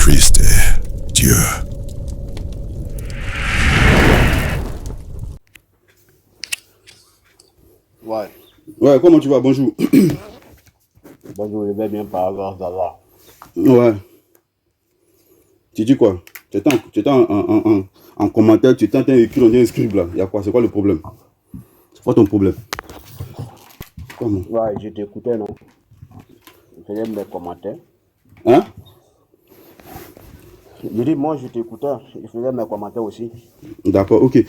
Christ, Dieu. Ouais. Ouais, comment tu vas? Bonjour. Bonjour, je vais bien par grâce d'Allah. Ouais. Tu dis quoi? Tu étais en commentaire, tu étais en train d'écrire, on dit un scribe là. Il y a quoi? C'est quoi le problème? C'est quoi ton problème? Comment? Ouais, je t'écoutais, non? Je faisais mes commentaires. Hein? Je dis, moi, je t'écoutais. Je faisais mes commentaires aussi. D'accord, ok.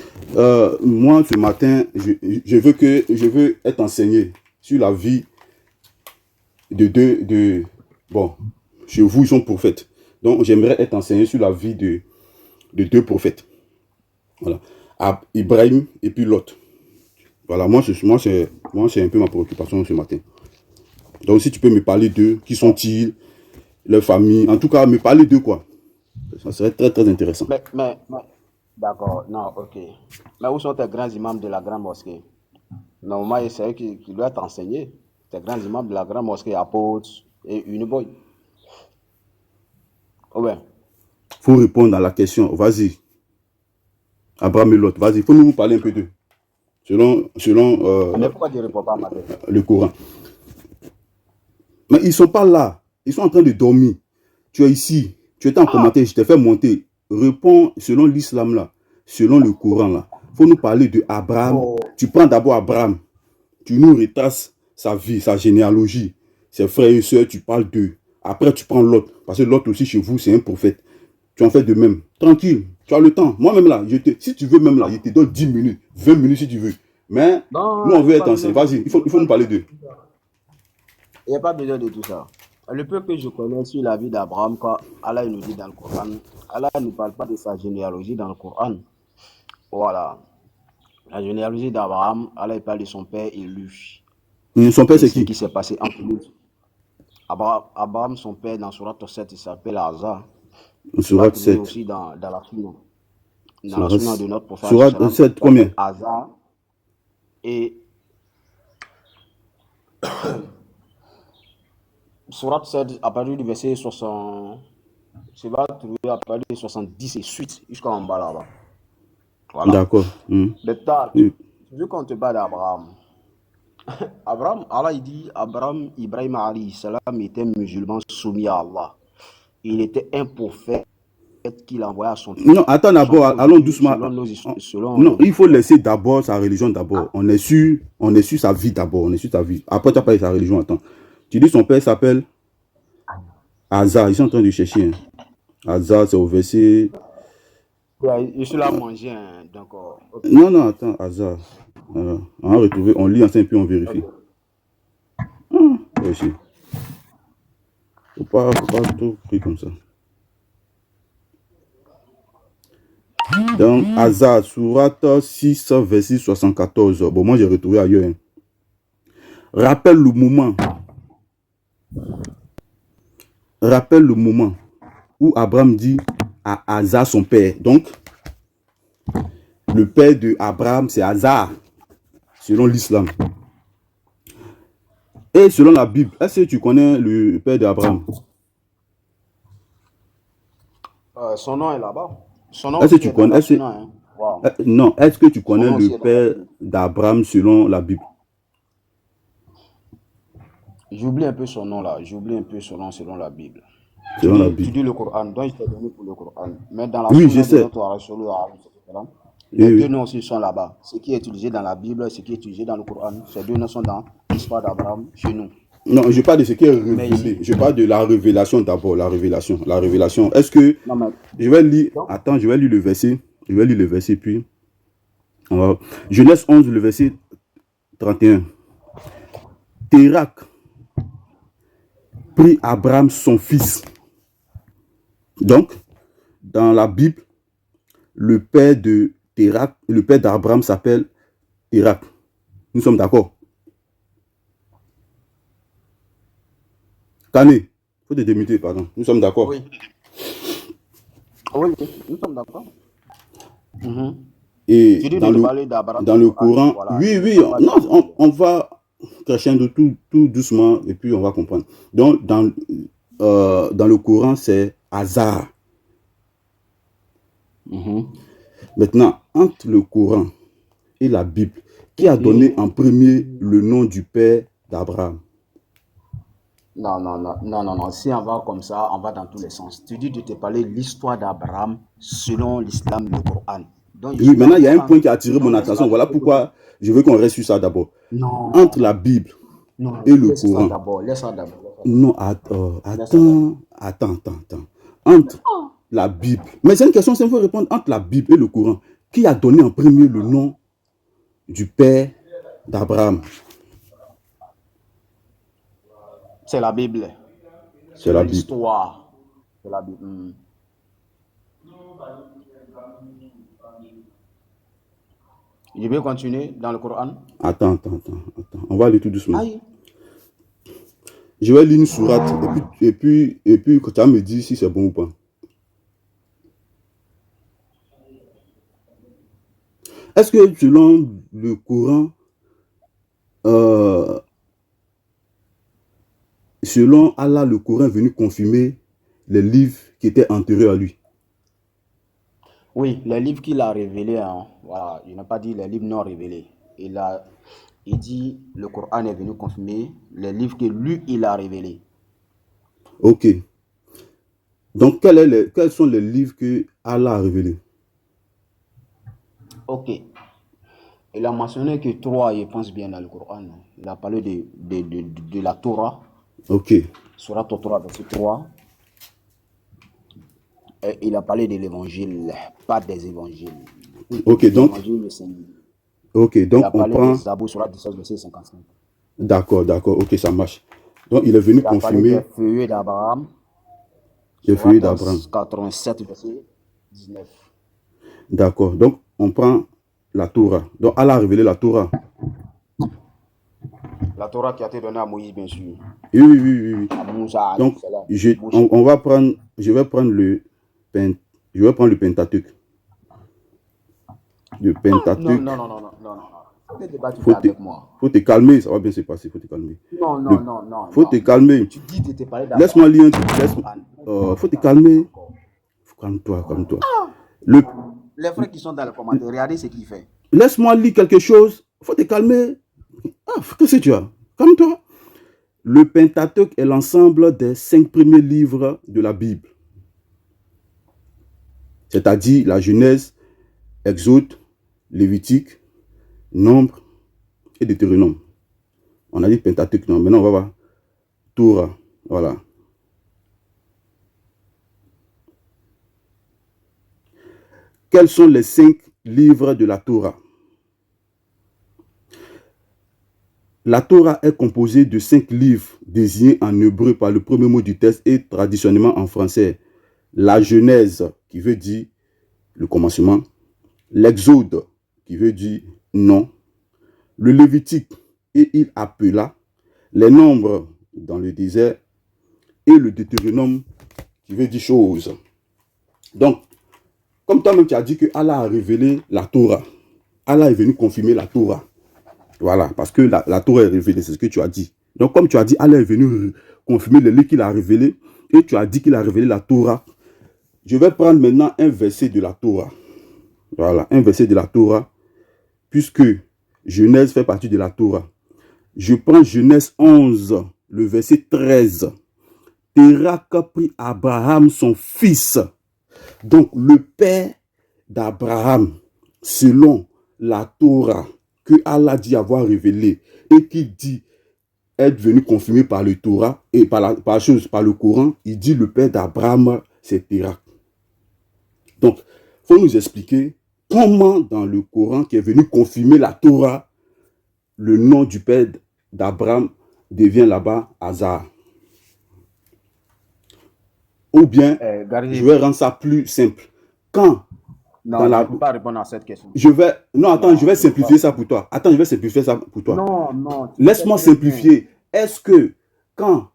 Moi, ce matin, je veux être enseigné sur la vie bon, chez vous, ils sont prophètes. Donc, j'aimerais être enseigné sur la vie de deux prophètes. Voilà. Ibrahim et puis Lot. Voilà, c'est un peu ma préoccupation ce matin. Donc, si tu peux me parler d'eux, qui sont-ils, leur famille, en tout cas, me parler d'eux, quoi. Ça serait très, très intéressant. D'accord, non, ok. Mais où sont tes grands imams de la grande mosquée? Normalement, c'est eux qui doivent t'enseigner. Tes grands imams de la grande mosquée, apôtres et Uniboy. Ouais. Faut répondre à la question. Vas-y. Abraham et Lot. Vas-y, faut nous parler un peu d'eux. Selon Mais pourquoi tu ne réponds pas à ma question? le Coran. Mais ils ne sont pas là. Ils sont en train de dormir. Tu es ici. Tu étais en commentaire. Je t'ai fait monter. Réponds selon l'islam là. Selon le Coran là. Faut nous parler de Abraham. Oh. Tu prends d'abord Abraham. Tu nous retraces sa vie, sa généalogie. Ses frères et sœurs, tu parles d'eux. Après, tu prends Lot. Parce que Lot aussi, chez vous, c'est un prophète. Tu en fais de même. Tranquille. Tu as le temps. Moi-même là, si tu veux même là, je te donne 10 minutes, 20 minutes si tu veux. Mais Non, nous, on veut être ensemble. Vas-y, il faut nous parler d'eux. il n'y a pas besoin de tout ça. Le peu que je connais sur la vie d'Abraham, quand Allah nous dit dans le Coran, Allah ne parle pas de sa généalogie dans le Coran. Voilà. La généalogie d'Abraham, Allah parle de son père élu. Son père, Et c'est ce qui? qui s'est passé entre nous. Abraham, son père, dans Surat 7, il s'appelle Azar. Tu vas Surat trouver 7. aussi dans la sunna. Dans la Surat, sunna de notre prophète, Surat 7, combien? Azar. Et Surat 7, à partir du verset 60, tu vas trouver à partir de 70 et suite, jusqu'en bas là-bas. Voilà. D'accord. Maintenant, vu qu'on te parle d'Abraham, Abraham, Allah il dit, Ibrahim alayhi salam était musulman soumis à Allah. Il était un prophète qu'il envoyait à son Non, attends d'abord, allons doucement. Selon Non, il faut laisser d'abord sa religion d'abord. On est sur sa vie d'abord. On est sur sa vie. Après, tu as parlé de sa religion. Attends. Tu dis son père s'appelle Hazar. Ils sont en train de chercher. Hazar, c'est au verset. Je suis là à manger, hein, donc. Okay. Non, attends, Hazar. On va retrouver, on lit ensemble puis on vérifie. Okay. Aussi. Faut pas tout pris comme ça. Donc, Hazar, Surat 6, verset 74. Bon, moi, j'ai retrouvé ailleurs. Hein. Rappelle le moment où Abraham dit à Hazar, son père. Donc, le père de Abraham, c'est Hazar, selon l'islam. Et selon la Bible, est-ce que tu connais le père d'Abraham? Son nom est là-bas. Son nom est-ce que tu connais Non, est-ce que tu connais le père d'Abraham selon la Bible? J'oublie un peu son nom là. J'oublie un peu son nom selon la Bible. Selon la Bible. Tu dis le Coran. Donc, je t'ai donné pour le Coran. Mais dans la oui, je sais. Les deux noms aussi sont là-bas. Ce qui est utilisé dans la Bible, ce qui est utilisé dans le Coran, ces deux noms sont dans l'histoire d'Abraham chez nous. Non, je parle de ce qui est révélé. Je parle de la révélation d'abord. La révélation. Est-ce que... Non, mais... Je vais lire... Attends, je vais lire le verset. Puis... Genèse 11, le verset 31. Térak prit Abraham son fils. Donc, dans la Bible, le père de Térak, le père d'Abraham s'appelle Térak. Nous sommes d'accord? Kané, il faut te démuter, pardon. Nous sommes d'accord? Oui. Oui, nous sommes d'accord. Et dans le Coran, voilà. Oui, on va crescendo tout doucement et puis on va comprendre. Donc, dans le Coran, c'est hasard. Mhm. Maintenant, entre le Coran et la Bible, qui a donné en premier le nom du père d'Abraham? Non, non, non, non, non, non. Si on va comme ça, on va dans tous les sens. Tu dis de te parler l'histoire d'Abraham selon l'islam, le Coran. Donc, je Oui, suis maintenant, en il y a un train. point qui a attiré mon Non, laisse-moi attention. te Voilà dire que- pourquoi je veux qu'on reste sur ça d'abord. Non, Entre la Bible non, et le laisse ça Coran. d'abord, laisse ça d'abord. Non, Laisse ça d'abord. attends. Entre la Bible. Mais c'est une question, c'est il faut répondre. Entre la Bible et le Coran, qui a donné en premier le nom du père d'Abraham? C'est la Bible. C'est Selon la Bible. l'histoire. C'est la Bible. Je vais continuer dans le Coran. Attends. On va aller tout doucement. Aïe. Je vais lire une sourate et puis quand tu vas me dire si c'est bon ou pas. Est-ce que selon le Coran, selon Allah, le Coran est venu confirmer les livres qui étaient antérieurs à lui? Oui, les livres qu'il a révélés, hein, voilà, il n'a pas dit les livres non révélés. Il dit le Coran est venu confirmer les livres que lui, il a révélés. Ok. Donc, quels sont les livres que Allah a révélés? Ok. Il a mentionné que trois, je pense bien dans le Coran. Il a parlé de la Torah, Ok. Surat Torah, verset 3. Et il a parlé de l'évangile, pas des évangiles. Ok, donc, L'évangile, c'est. Il donc a on parlé prend... des Zabur, Surat 17, verset 55. D'accord, ok, ça marche. Donc, il est venu Il a parlé des confirmer feuillets d'Abraham, les Surat feuilles d'Abraham. 87, verset 19. D'accord. Donc, on prend la Torah. Donc, Allah a révélé la Torah. La Torah qui a été donnée à Moïse, bien sûr. Oui. À Moussa, Donc, salam. on va prendre... Je vais prendre le Pentateuque. Le Non, Pentateuque. non. Quel débat tu fais Faut te, avec moi? faut te calmer, ça va bien se passer. Faut te calmer. Faut te calmer. Tu dis de te parler Laisse-moi d'Abraham. lire un truc. Faut te calmer. Calme-toi. Le, Les frères qui sont dans les commentaires, regardez ce qu'il fait. Laisse-moi lire quelque chose. Faut te calmer. Ah, qu'est-ce que tu as? Calme-toi. Le Pentateuque est l'ensemble des 5 premiers livres de la Bible. C'est-à-dire la Genèse, Exode, Lévitique, Nombre et Deutéronome. On a dit Pentateuque, non. Maintenant, on va voir Torah. Voilà. Quels sont les 5 livres de la Torah? La Torah est composée de 5 livres désignés en hébreu par le premier mot du texte et traditionnellement en français. La Genèse, qui veut dire le commencement. L'Exode, qui veut dire non. Le Lévitique, et il appela. Les Nombres, dans le désert. Et le Deutéronome, qui veut dire chose. Donc, comme toi-même tu as dit que Allah a révélé la Torah. Allah est venu confirmer la Torah. Voilà, parce que la Torah est révélée, c'est ce que tu as dit. Donc, comme tu as dit, Allah est venu confirmer les livres qu'il a révélés, et tu as dit qu'il a révélé la Torah. Je vais prendre maintenant un verset de la Torah. Voilà, un verset de la Torah, puisque Genèse fait partie de la Torah. Je prends Genèse 11, le verset 13. Térak prit Abraham son fils. Donc, le père d'Abraham, selon la Torah, que Allah dit avoir révélé et qui dit être venu confirmer par le Torah et par le Coran, il dit le père d'Abraham, c'est Térak. Donc, il faut nous expliquer comment dans le Coran qui est venu confirmer la Torah, le nom du père d'Abraham devient là-bas Hazar. Ou bien, je vais rendre ça plus simple. Quand non, je ne peux pas répondre à cette question. Je vais simplifier ça pour toi. Non. Laisse-moi simplifier. Est-ce que quand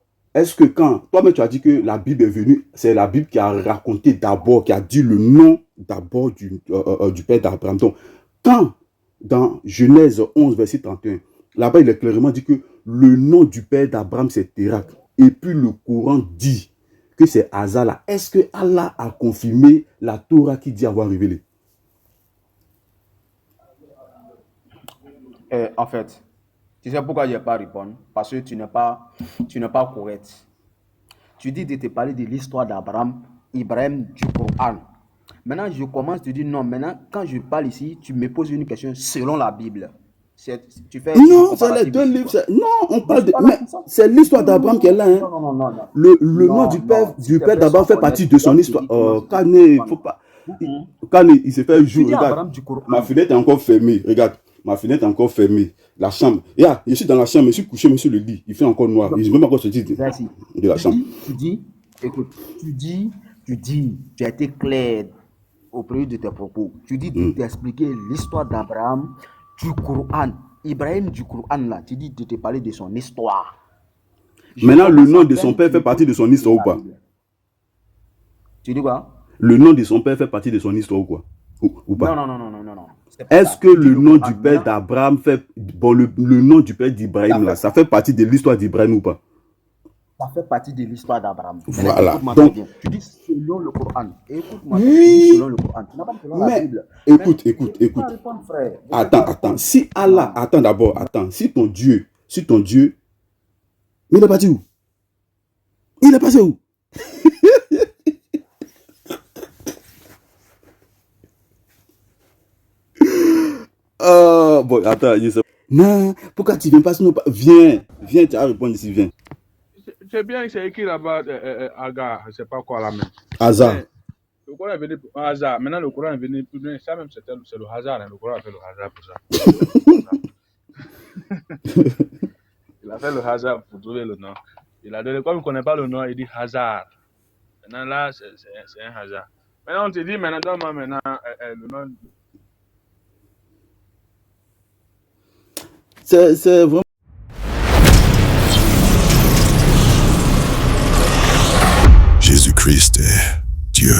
toi-même tu as dit que la Bible est venue, c'est la Bible qui a raconté d'abord, qui a dit le nom d'abord du père d'Abraham. Donc, quand dans Genèse 11, verset 31, là-bas, il est clairement dit que le nom du père d'Abraham, c'est Térak. Et puis le Coran dit que c'est hasard là, est-ce que Allah a confirmé la Torah qui dit avoir révélé? En fait, tu sais pourquoi je n'ai pas répondu? Parce que tu n'es pas correct. Tu dis de te parler de l'histoire d'Abraham, Ibrahim, du Coran. Maintenant, je commence à te dire non. Maintenant, quand je parle ici, tu me poses une question selon la Bible. Tu fais Non, c'est les deux livres. Non, on parle de. Mais c'est l'histoire d'Abraham qui est là. Hein. Non. Le nom du père d'Abraham fait partie de son histoire. Kane, il faut pas. Kane, il s'est fait jour. Regarde, ma fenêtre est encore fermée. Regarde, ma fenêtre est encore fermée. La chambre. Yeah, je suis dans la chambre, je suis couché sur le lit. Il fait encore noir. Je ne peux pas encore sortir de la chambre. Tu as été clair au premier de tes propos. Tu dis de t'expliquer l'histoire d'Abraham du Coran. Ibrahim du Coran, là, tu dis de te parler de son histoire. Maintenant, le nom de son père fait partie de son histoire ou pas? Tu dis quoi? Le nom de son père fait partie de son histoire ou quoi? Ou pas? Non. Est-ce que le nom du père d'Abraham fait... Bon, le nom du père d'Ibrahim, là, ça fait partie de l'histoire d'Ibrahim ou pas? Ça fait partie de l'histoire d'Abraham. Voilà. Donc, tu dis selon le Coran. Écoute-moi, oui. Tu dis selon le Coran. Tu n'as pas selon la Bible. Écoute. Attends. Si Allah... Attends d'abord. Si ton Dieu... Mais il est parti où? Il est passé où? Bon, attends, je sais. Non, pourquoi tu viens pas sinon pas? Viens, tu vas répondre ici, viens. C'est bien, c'est écrit là-bas, Agar, je ne sais pas quoi là même. Hasard. Le Coran est venu pour hasard. Maintenant, le Coran est venu pour nous. Ça même, c'est le hasard. Hein. Le Coran a fait le hasard pour ça. Il a fait le hasard pour trouver le nom. Il a donné, comme il ne connaît pas le nom, il dit hasard. Maintenant, là, c'est un hasard. Maintenant, on te dit, maintenant, le nom. C'est vraiment. Jésus-Christ est Dieu.